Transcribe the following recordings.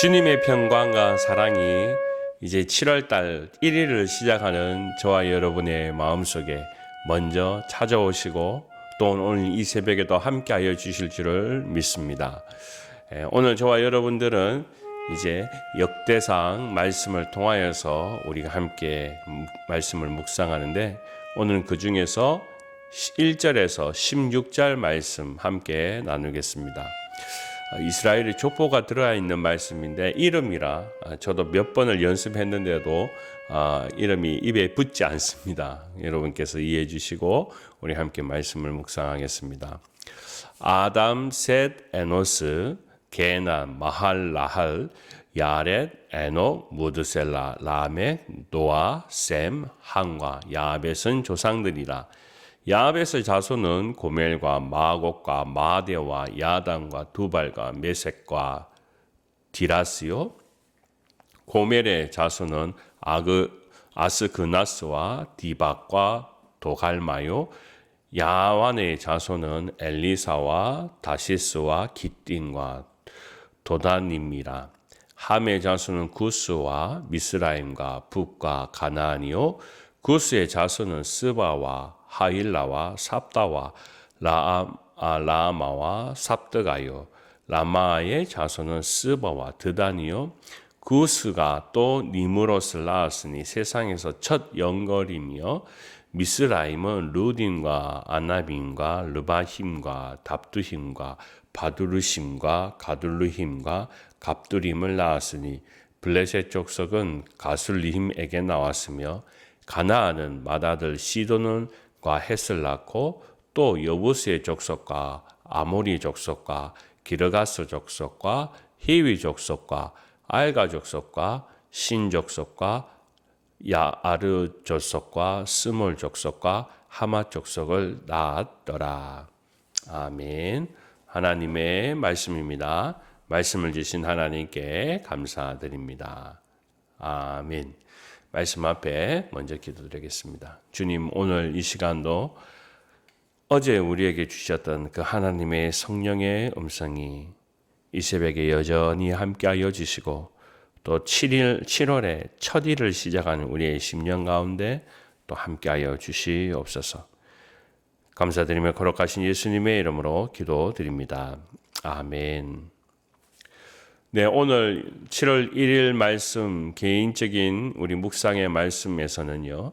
주님의 평강과 사랑이 이제 7월달 1일을 시작하는 저와 여러분의 마음속에 먼저 찾아오시고 또 오늘 이 새벽에도 함께하여 주실 줄을 믿습니다. 오늘 저와 여러분들은 이제 역대상 말씀을 통하여서 우리가 함께 말씀을 묵상하는데, 오늘은 그 중에서 1절에서 16절 말씀 함께 나누겠습니다. 이스라엘의 족보가 들어가 있는 말씀인데 이름이라 저도 몇 번을 연습했는데도 이름이 입에 붙지 않습니다. 여러분께서 이해해 주시고 우리 함께 말씀을 묵상하겠습니다. 아담, 셋, 에노스, 게난, 마할, 라할, 야렛, 에녹, 무드셀라, 라멕, 노아, 셈, 함과 야벳은 조상들이라. 야벳의 자손은 고멜과 마곡과 마대와 야단과 두발과 메섹과 디라스요. 고멜의 자손은 아스그나스와 디박과 도갈마요. 야완의 자손은 엘리사와 다시스와 기띵과 도다님이라. 함의 자손은 구스와 미스라임과 북과 가나안이요. 구스의 자손은 스바와 하일라와 삽다와 라마와 삽드가요. 라마의 자손은 스바와 드단이요. 구스가 또 니므롯을 낳았으니 세상에서 첫 영걸이며, 미스라임은 루딘과 아나빔과 르바힘과 답두힘과 바두르심과 가둘르힘과 갑두림을 낳았으니, 블레셋 족속은 가술리힘에게 나왔으며, 가나안은 맏아들 시돈과 헷을 낳고, 또 여부스의 족속과 아모리 족속과 기르가스 족속과 히위 족속과 알가 족속과 신 족속과 야아르 족속과 스몰 족속과 하마 족속을 낳았더라. 아멘. 하나님의 말씀입니다. 말씀을 주신 하나님께 감사드립니다. 아멘. 말씀 앞에 먼저 기도드리겠습니다. 주님, 오늘 이 시간도 어제 우리에게 주셨던 그 하나님의 성령의 음성이 이 새벽에 여전히 함께하여 주시고, 또 7월의 첫 일을 시작하는 우리의 심령 가운데 또 함께하여 주시옵소서. 감사드리며 거룩하신 예수님의 이름으로 기도드립니다. 아멘. 네, 오늘 7월 1일 말씀, 개인적인 우리 묵상의 말씀에서는요,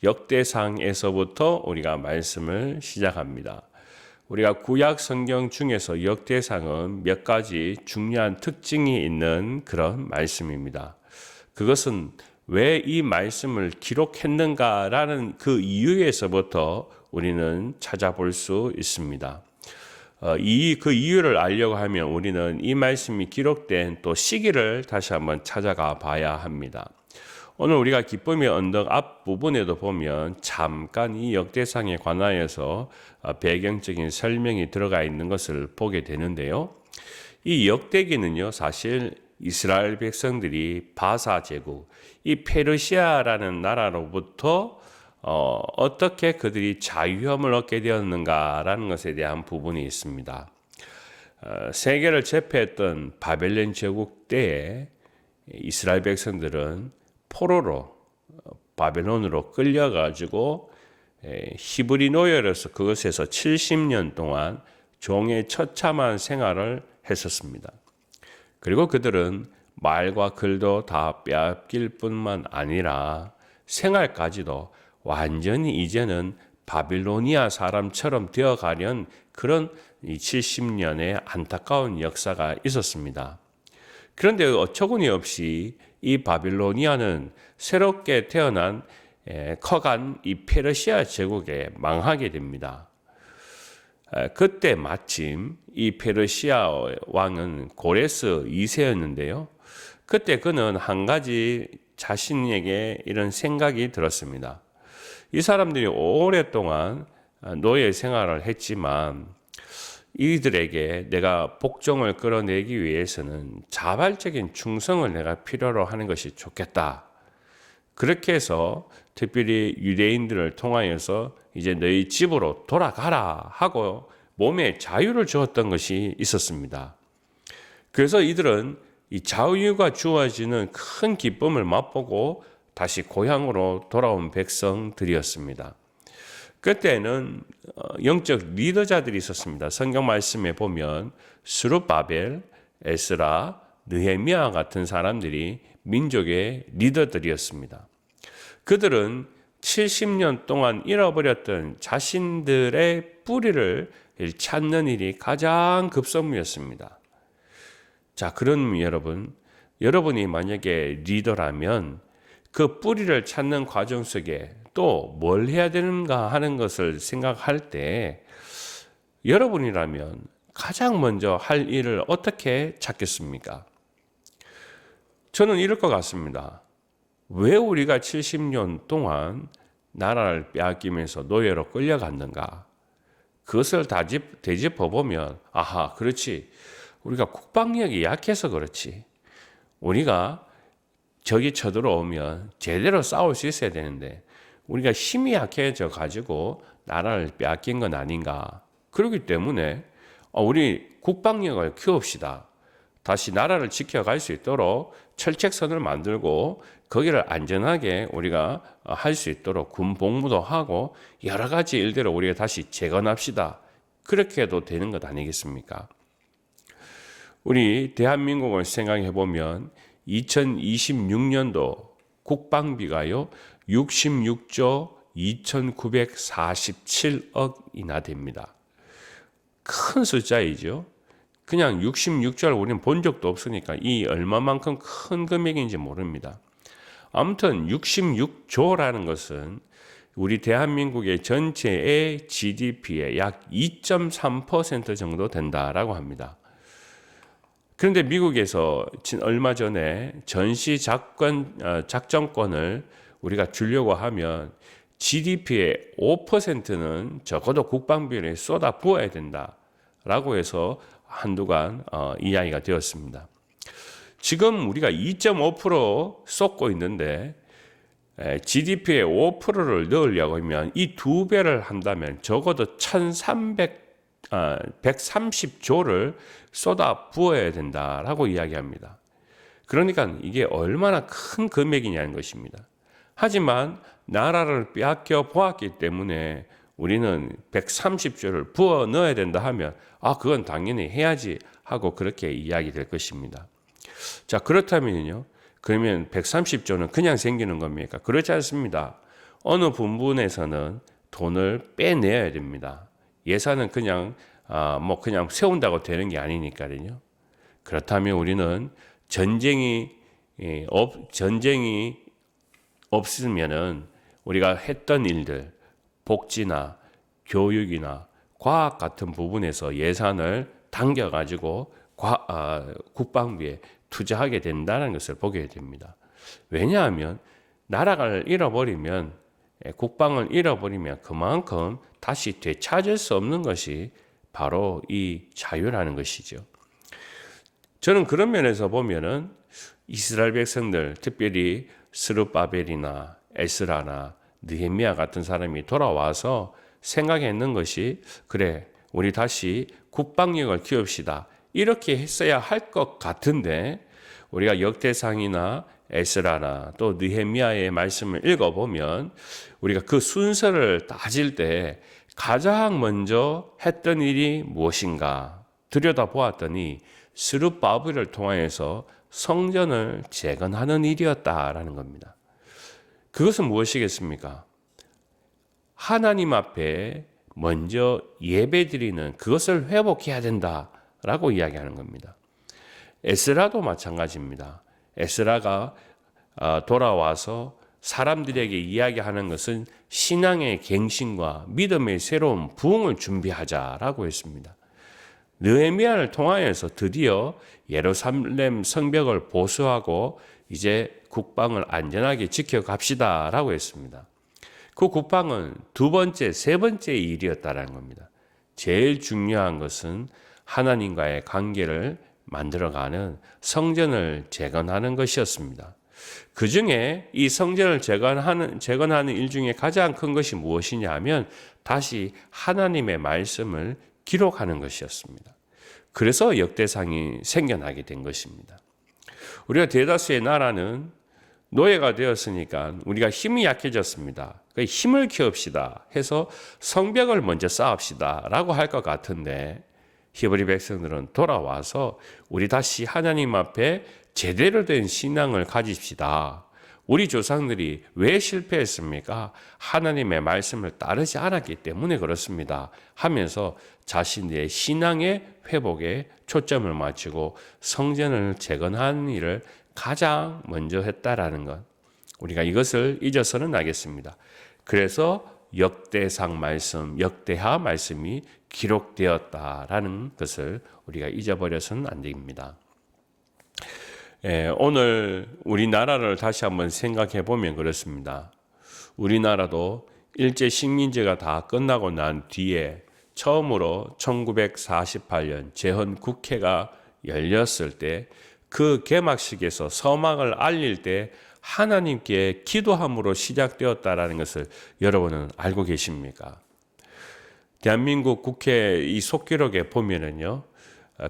역대상에서부터 우리가 말씀을 시작합니다. 우리가 구약 성경 중에서 역대상은 몇 가지 중요한 특징이 있는 그런 말씀입니다. 그것은 왜 이 말씀을 기록했는가라는 그 이유에서부터 우리는 찾아볼 수 있습니다. 그 이유를 알려고 하면 우리는 이 말씀이 기록된 또 시기를 다시 한번 찾아가 봐야 합니다. 오늘 우리가 기쁨의 언덕 앞부분에도 보면 잠깐 이 역대상에 관하여서 배경적인 설명이 들어가 있는 것을 보게 되는데요. 이 역대기는요, 사실 이스라엘 백성들이 바사 제국, 이 페르시아라는 나라로부터 어떻게 그들이 자유함을 얻게 되었는가라는 것에 대한 부분이 있습니다. 세계를 제패했던 바벨론 제국 때에 이스라엘 백성들은 포로로 바벨론으로 끌려가지고 히브리 노예로서 그것에서 70년 동안 종의 처참한 생활을 했었습니다. 그리고 그들은 말과 글도 다 빼앗길 뿐만 아니라 생활까지도 완전히 이제는 바빌로니아 사람처럼 되어가려는 그런 70년의 안타까운 역사가 있었습니다. 그런데 어처구니 없이 이 바빌로니아는 새롭게 태어난 커간 이 페르시아 제국에 망하게 됩니다. 그때 마침 이 페르시아 왕은 고레스 2세였는데요. 그때 그는 한 가지 자신에게 이런 생각이 들었습니다. 이 사람들이 오랫동안 노예 생활을 했지만 이들에게 내가 복종을 끌어내기 위해서는 자발적인 충성을 내가 필요로 하는 것이 좋겠다. 그렇게 해서 특별히 유대인들을 통하여서 이제 너희 집으로 돌아가라 하고 몸에 자유를 주었던 것이 있었습니다. 그래서 이들은 이 자유가 주어지는 큰 기쁨을 맛보고 다시 고향으로 돌아온 백성들이었습니다. 그때는 영적 리더자들이 있었습니다. 성경 말씀에 보면 스룹바벨, 에스라, 느헤미야 같은 사람들이 민족의 리더들이었습니다. 그들은 70년 동안 잃어버렸던 자신들의 뿌리를 찾는 일이 가장 급선무였습니다. 자, 그럼 여러분이 만약에 리더라면 그 뿌리를 찾는 과정 속에 또 뭘 해야 되는가 하는 것을 생각할 때 여러분이라면 가장 먼저 할 일을 어떻게 찾겠습니까? 저는 이럴 것 같습니다. 왜 우리가 70년 동안 나라를 빼앗기면서 노예로 끌려갔는가? 그것을 되짚어 보면, 아하, 그렇지. 우리가 국방력이 약해서 그렇지. 우리가 적이 쳐들어오면 제대로 싸울 수 있어야 되는데, 우리가 힘이 약해져 가지고 나라를 빼앗긴 건 아닌가. 그렇기 때문에 우리 국방력을 키웁시다. 다시 나라를 지켜갈 수 있도록 철책선을 만들고 거기를 안전하게 우리가 할 수 있도록 군 복무도 하고 여러 가지 일들을 우리가 다시 재건합시다. 그렇게 해도 되는 것 아니겠습니까? 우리 대한민국을 생각해 보면 2026년도 국방비가요 66조 2,947억이나 됩니다. 큰 숫자이죠. 그냥 66조를 우리는 본 적도 없으니까 이 얼마만큼 큰 금액인지 모릅니다. 아무튼 66조라는 것은 우리 대한민국의 전체의 GDP의 약 2.3% 정도 된다라고 합니다. 그런데 미국에서 얼마 전에 전시 작전권을 우리가 주려고 하면 GDP의 5%는 적어도 국방비에 쏟아 부어야 된다라고 해서 한두간 이야기가 되었습니다. 지금 우리가 2.5% 쏟고 있는데 GDP의 5%를 넣으려고 하면 이 두 배를 한다면 적어도 130조를 쏟아 부어야 된다라고 이야기합니다. 그러니까 이게 얼마나 큰 금액이냐는 것입니다. 하지만 나라를 빼앗겨 보았기 때문에 우리는 130조를 부어 넣어야 된다 하면 그건 당연히 해야지 하고 그렇게 이야기될 것입니다. 자, 그렇다면요. 그러면 130조는 그냥 생기는 겁니까? 그렇지 않습니다. 어느 부분에서는 돈을 빼내야 됩니다. 예산은 그냥 세운다고 되는 게 아니니까요. 그렇다면 우리는 전쟁이 없으면은 우리가 했던 일들, 복지나 교육이나 과학 같은 부분에서 예산을 당겨가지고 국방비에 투자하게 된다는 것을 보게 됩니다. 왜냐하면 나라를 잃어버리면 국방을 잃어버리면 그만큼 다시 되찾을 수 없는 것이 바로 이 자유라는 것이죠. 저는 그런 면에서 보면은 이스라엘 백성들, 특별히 스룹바벨이나 에스라나 느헤미야 같은 사람이 돌아와서 생각했는 것이 그래, 우리 다시 국방력을 키웁시다. 이렇게 했어야 할 것 같은데 우리가 역대상이나 에스라나 또 느헤미야의 말씀을 읽어보면 우리가 그 순서를 따질 때 가장 먼저 했던 일이 무엇인가 들여다보았더니 스룹바벨을 통하여서 성전을 재건하는 일이었다라는 겁니다. 그것은 무엇이겠습니까? 하나님 앞에 먼저 예배드리는 그것을 회복해야 된다라고 이야기하는 겁니다. 에스라도 마찬가지입니다. 에스라가 돌아와서 사람들에게 이야기하는 것은 신앙의 갱신과 믿음의 새로운 부흥을 준비하자라고 했습니다. 느헤미야를 통하여서 드디어 예루살렘 성벽을 보수하고 이제 국방을 안전하게 지켜갑시다라고 했습니다. 그 국방은 두 번째, 세 번째 일이었다는 겁니다. 제일 중요한 것은 하나님과의 관계를 만들어가는 성전을 재건하는 것이었습니다. 그 중에 이 성전을 재건하는 일 중에 가장 큰 것이 무엇이냐 하면 다시 하나님의 말씀을 기록하는 것이었습니다. 그래서 역대상이 생겨나게 된 것입니다. 우리가 대다수의 나라는 노예가 되었으니까 우리가 힘이 약해졌습니다. 힘을 키웁시다 해서 성벽을 먼저 쌓읍시다 라고 할 것 같은데, 히브리 백성들은 돌아와서 우리 다시 하나님 앞에 제대로 된 신앙을 가집시다. 우리 조상들이 왜 실패했습니까? 하나님의 말씀을 따르지 않았기 때문에 그렇습니다 하면서 자신의 신앙의 회복에 초점을 맞추고 성전을 재건하는 일을 가장 먼저 했다라는 것, 우리가 이것을 잊어서는 알겠습니다. 그래서 역대상 말씀, 역대하 말씀이 기록되었다라는 것을 우리가 잊어버려서는 안 됩니다. 오늘 우리나라를 다시 한번 생각해 보면 그렇습니다. 우리나라도 일제 식민지가 다 끝나고 난 뒤에 처음으로 1948년 재헌국회가 열렸을 때 그 개막식에서 서막을 알릴 때 하나님께 기도함으로 시작되었다라는 것을 여러분은 알고 계십니까? 대한민국 국회 이 속기록에 보면은요,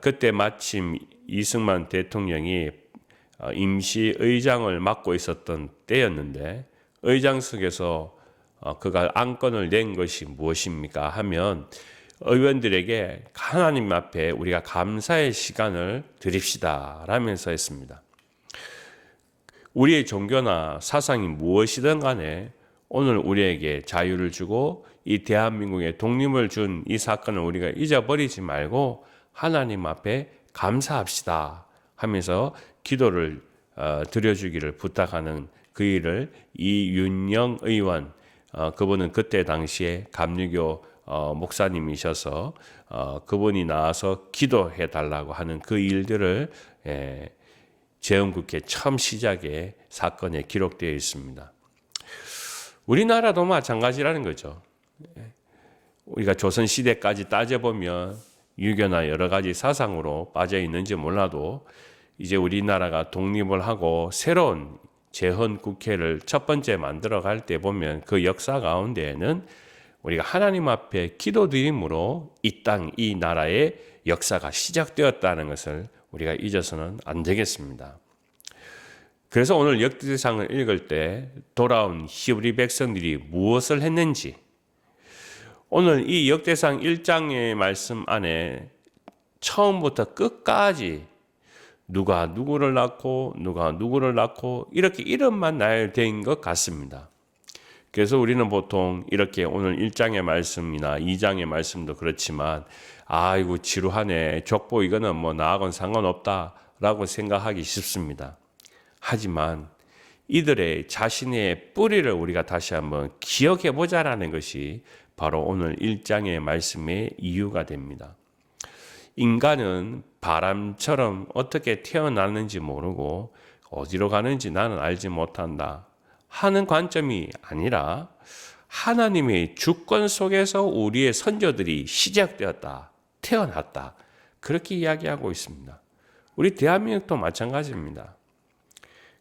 그때 마침 이승만 대통령이 임시의장을 맡고 있었던 때였는데, 의장석에서 그가 안건을 낸 것이 무엇입니까 하면, 의원들에게 하나님 앞에 우리가 감사의 시간을 드립시다 라면서 했습니다. 우리의 종교나 사상이 무엇이든 간에 오늘 우리에게 자유를 주고 이 대한민국에 독립을 준 이 사건을 우리가 잊어버리지 말고 하나님 앞에 감사합시다 하면서 기도를 드려주기를 부탁하는 그 일을 이윤영 의원, 그분은 그때 당시에 감리교 목사님이셔서 그분이 나와서 기도해 달라고 하는 그 일들을 재헌국회 처음 시작의 사건에 기록되어 있습니다. 우리나라도 마찬가지라는 거죠. 우리가 조선시대까지 따져보면 유교나 여러 가지 사상으로 빠져 있는지 몰라도 이제 우리나라가 독립을 하고 새로운 재헌국회를 첫 번째 만들어 갈 때 보면 그 역사 가운데에는 우리가 하나님 앞에 기도드림으로 이 땅, 이 나라의 역사가 시작되었다는 것을 우리가 잊어서는 안 되겠습니다. 그래서 오늘 역대상을 읽을 때 돌아온 히브리 백성들이 무엇을 했는지, 오늘 이 역대상 1장의 말씀 안에 처음부터 끝까지 누가 누구를 낳고 누가 누구를 낳고 이렇게 이름만 나열된 것 같습니다. 그래서 우리는 보통 이렇게 오늘 1장의 말씀이나 2장의 말씀도 그렇지만 아이고 지루하네, 족보 이거는 뭐 나하고는 상관없다라고 생각하기 쉽습니다. 하지만 이들의 자신의 뿌리를 우리가 다시 한번 기억해 보자라는 것이 바로 오늘 1장의 말씀의 이유가 됩니다. 인간은 바람처럼 어떻게 태어났는지 모르고 어디로 가는지 나는 알지 못한다 하는 관점이 아니라 하나님의 주권 속에서 우리의 선조들이 시작되었다, 태어났다, 그렇게 이야기하고 있습니다. 우리 대한민국도 마찬가지입니다.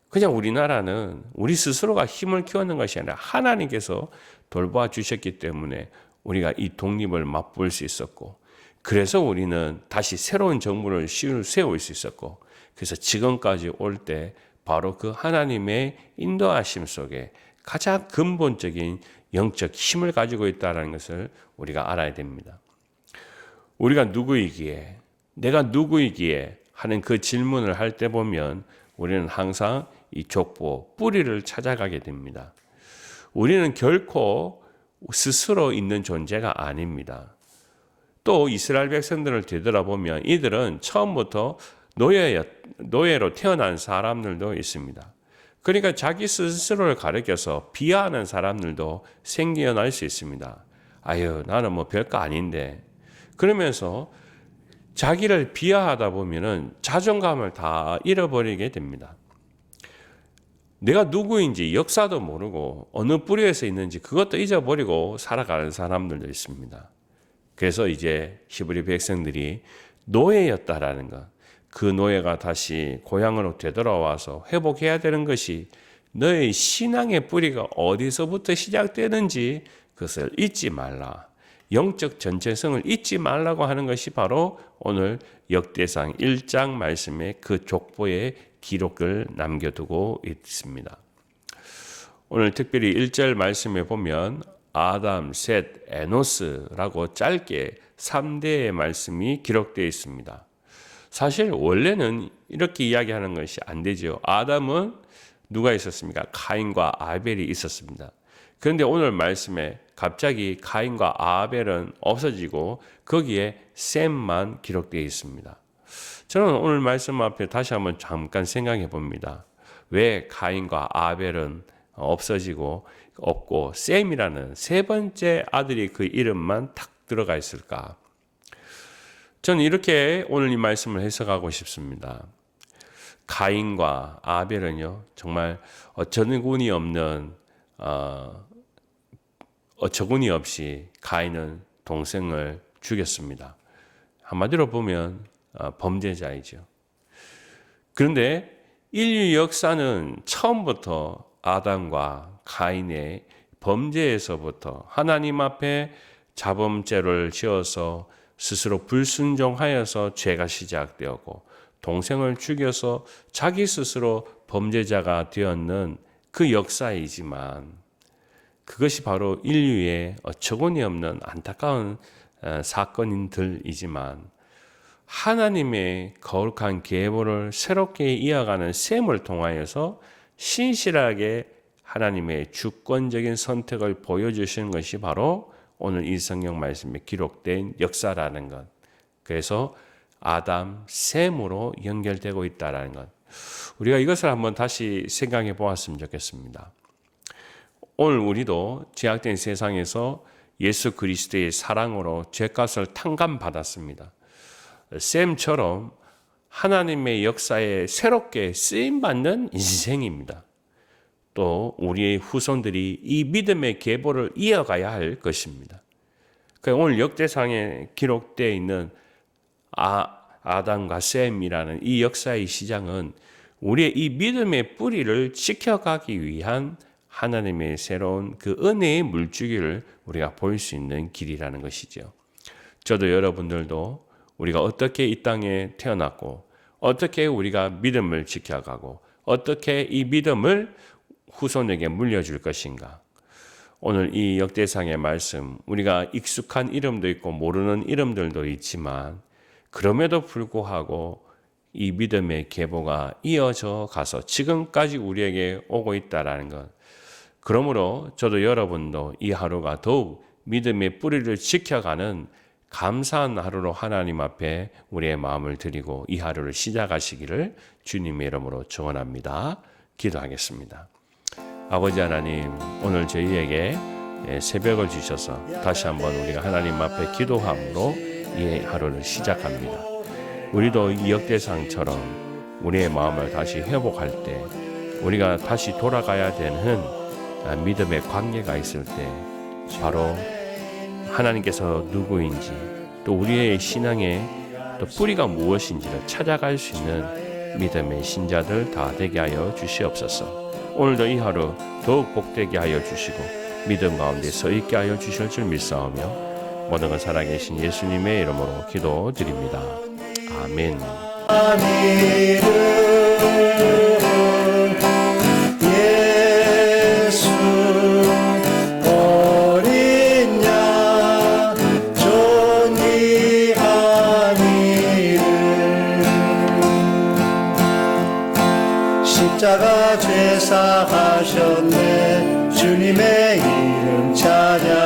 그냥 우리나라는 우리 스스로가 힘을 키우는 것이 아니라 하나님께서 돌보아 주셨기 때문에 우리가 이 독립을 맛볼 수 있었고, 그래서 우리는 다시 새로운 정부를 세울 수 있었고, 그래서 지금까지 올 때 바로 그 하나님의 인도하심 속에 가장 근본적인 영적 힘을 가지고 있다는 것을 우리가 알아야 됩니다. 우리가 누구이기에, 내가 누구이기에 하는 그 질문을 할 때 보면 우리는 항상 이 족보, 뿌리를 찾아가게 됩니다. 우리는 결코 스스로 있는 존재가 아닙니다. 또 이스라엘 백성들을 되돌아보면 이들은 처음부터 노예로 태어난 사람들도 있습니다. 그러니까 자기 스스로를 가리켜서 비하하는 사람들도 생겨날 수 있습니다. 아유, 나는 뭐 별거 아닌데. 그러면서 자기를 비하하다 보면은 자존감을 다 잃어버리게 됩니다. 내가 누구인지 역사도 모르고 어느 뿌리에서 있는지 그것도 잊어버리고 살아가는 사람들도 있습니다. 그래서 이제 히브리 백성들이 노예였다라는 것, 그 노예가 다시 고향으로 되돌아와서 회복해야 되는 것이 너의 신앙의 뿌리가 어디서부터 시작되는지 그것을 잊지 말라. 영적 전체성을 잊지 말라고 하는 것이 바로 오늘 역대상 1장 말씀의 그 족보의 기록을 남겨두고 있습니다. 오늘 특별히 1절 말씀에 보면 아담, 셋, 에노스라고 짧게 3대의 말씀이 기록되어 있습니다. 사실 원래는 이렇게 이야기하는 것이 안 되죠. 아담은 누가 있었습니까? 카인과 아벨이 있었습니다. 그런데 오늘 말씀에 갑자기 카인과 아벨은 없어지고 거기에 셈만 기록되어 있습니다. 저는 오늘 말씀 앞에 다시 한번 잠깐 생각해 봅니다. 왜 카인과 아벨은 없어지고 없고 셈이라는 세 번째 아들이 그 이름만 탁 들어가 있을까? 저는 이렇게 오늘 이 말씀을 해석하고 싶습니다. 가인과 아벨은요, 정말 어처구니 없는 어처구니 없이 가인은 동생을 죽였습니다. 한마디로 보면 범죄자이죠. 그런데 인류 역사는 처음부터 아담과 가인의 범죄에서부터 하나님 앞에 자범죄를 지어서 스스로 불순종하여서 죄가 시작되었고 동생을 죽여서 자기 스스로 범죄자가 되었는 그 역사이지만 그것이 바로 인류의 어처구니 없는 안타까운 사건들이지만 하나님의 거룩한 계보를 새롭게 이어가는 셈을 통하여서 신실하게 하나님의 주권적인 선택을 보여주시는 것이 바로 오늘 이 성경 말씀에 기록된 역사라는 것. 그래서 아담, 셈으로 연결되고 있다는 것. 우리가 이것을 한번 다시 생각해 보았으면 좋겠습니다. 오늘 우리도 죄악된 세상에서 예수 그리스도의 사랑으로 죄값을 탕감받았습니다. 셈처럼 하나님의 역사에 새롭게 쓰임받는 인생입니다. 또 우리의 후손들이 이 믿음의 계보를 이어가야 할 것입니다. 오늘 역대상에 기록되어 있는 아담과 셈이라는 이 역사의 시작은 우리의 이 믿음의 뿌리를 지켜가기 위한 하나님의 새로운 그 은혜의 물주기를 우리가 볼 수 있는 길이라는 것이죠. 저도 여러분들도 우리가 어떻게 이 땅에 태어났고 어떻게 우리가 믿음을 지켜가고 어떻게 이 믿음을 후손에게 물려줄 것인가. 오늘 이 역대상의 말씀, 우리가 익숙한 이름도 있고 모르는 이름들도 있지만 그럼에도 불구하고 이 믿음의 계보가 이어져 가서 지금까지 우리에게 오고 있다는 것. 그러므로 저도 여러분도 이 하루가 더욱 믿음의 뿌리를 지켜가는 감사한 하루로 하나님 앞에 우리의 마음을 드리고 이 하루를 시작하시기를 주님의 이름으로 축원합니다. 기도하겠습니다. 아버지 하나님, 오늘 저희에게 새벽을 주셔서 다시 한번 우리가 하나님 앞에 기도함으로 이 하루를 시작합니다. 우리도 이 역대상처럼 우리의 마음을 다시 회복할 때 우리가 다시 돌아가야 되는 믿음의 관계가 있을 때 바로 하나님께서 누구인지 또 우리의 신앙의 또 뿌리가 무엇인지를 찾아갈 수 있는 믿음의 신자들 다 되게 하여 주시옵소서. 오늘도 이 하루 더욱 복되게 하여 주시고 믿음 가운데 서 있게 하여 주실 줄 믿사오며 모든 것 살아계신 예수님의 이름으로 기도드립니다. 아멘. 예수 어린 양 존귀한 이름 십자가 죄사하셨네 주님의 이름 찬양